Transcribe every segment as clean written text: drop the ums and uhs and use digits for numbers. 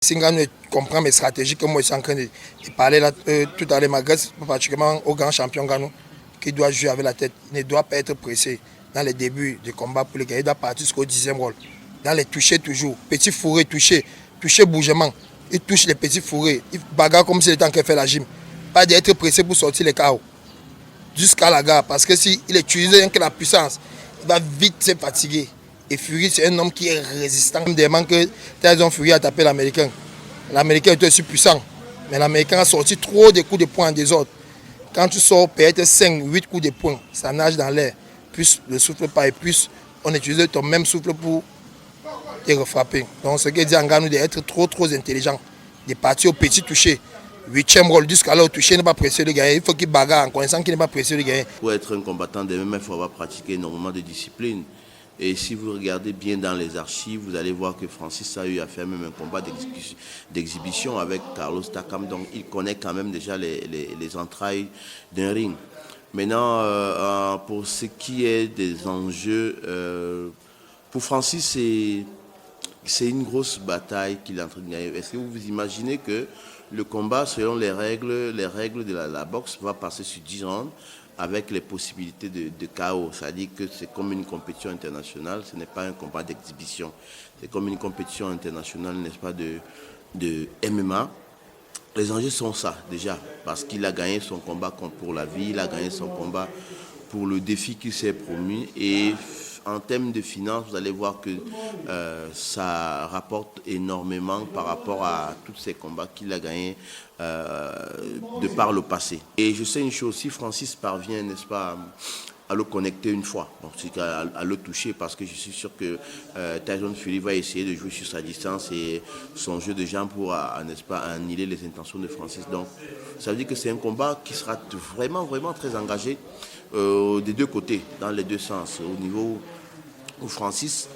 Singano comprend mes stratégies que moi je suis en train de parler là, tout à l'heure, malgré particulièrement au grand champion Gano qui doit jouer avec la tête. Il ne doit pas être pressé dans les débuts du combat pour le gagner. Il doit partir jusqu'au 10e rôle. Dans les touchés toujours. Petit fourré, touché bougement. Il touche les petits fourrés. Il bagarre comme s'il était en train de faire la gym. Pas d'être pressé pour sortir les KO. Jusqu'à la gare. Parce que s'il utilise rien que la puissance, il va vite se fatiguer. Et Fury, c'est un homme qui est résistant. Il me demande que Tyson Fury a tapé l'Américain. L'Américain était aussi puissant. Mais l'Américain a sorti trop de coups de poing en désordre. Quand tu sors peut-être 5, 8 coups de poing, ça nage dans l'air. Plus le souffle pas et plus on utilise ton même souffle pour te refrapper. Donc ce qui dit en Ghana d'être trop intelligent. De partir au petit toucher. 8e rôle jusqu'à là au toucher, n'est pas pressé de gagner. Il faut qu'il bagarre en connaissant qu'il n'est pas pressé de gagner. Pour être un combattant de MMA, il faut avoir pratiqué énormément de discipline. Et si vous regardez bien dans les archives, vous allez voir que Francis a eu à faire même un combat d'exhibition avec Carlos Takam. Donc il connaît quand même déjà les entrailles d'un ring. Maintenant, pour ce qui est des enjeux, pour Francis, c'est une grosse bataille qu'il est en train de gagner. Est-ce que vous vous imaginez que le combat, selon les règles de la boxe, va passer sur 10 rounds avec les possibilités de KO. C'est-à-dire que c'est comme une compétition internationale, ce n'est pas un combat d'exhibition. C'est comme une compétition internationale, n'est-ce pas, de MMA. Les enjeux sont ça, déjà, parce qu'il a gagné son combat pour la vie, il a gagné son combat pour le défi qu'il s'est promis. Et en termes de finances, vous allez voir que ça rapporte énormément par rapport à tous ces combats qu'il a gagnés de par le passé. Et je sais une chose, si Francis parvient, n'est-ce pas, à le connecter une fois, donc à le toucher, parce que je suis sûr que Tyson Fury va essayer de jouer sur sa distance et son jeu de jambes pour, n'est-ce pas, annihiler les intentions de Francis. Donc ça veut dire que c'est un combat qui sera vraiment très engagé des deux côtés, dans les deux sens. Au niveau où Francis,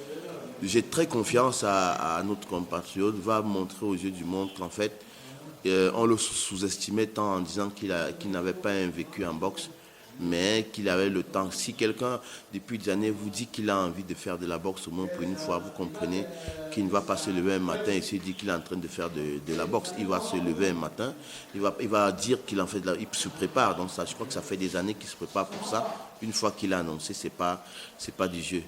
j'ai très confiance à notre compatriote, va montrer aux yeux du monde qu'en fait, on le sous-estimait tant en disant qu'il n'avait pas un vécu en boxe, mais qu'il avait le temps. Si quelqu'un, depuis des années, vous dit qu'il a envie de faire de la boxe au moins pour une fois, vous comprenez qu'il ne va pas se lever un matin et se dire qu'il est en train de faire de la boxe. Il va se lever un matin, il va dire qu'il en fait il se prépare. Donc ça, je crois que ça fait des années qu'il se prépare pour ça. Une fois qu'il a annoncé, c'est pas du jeu.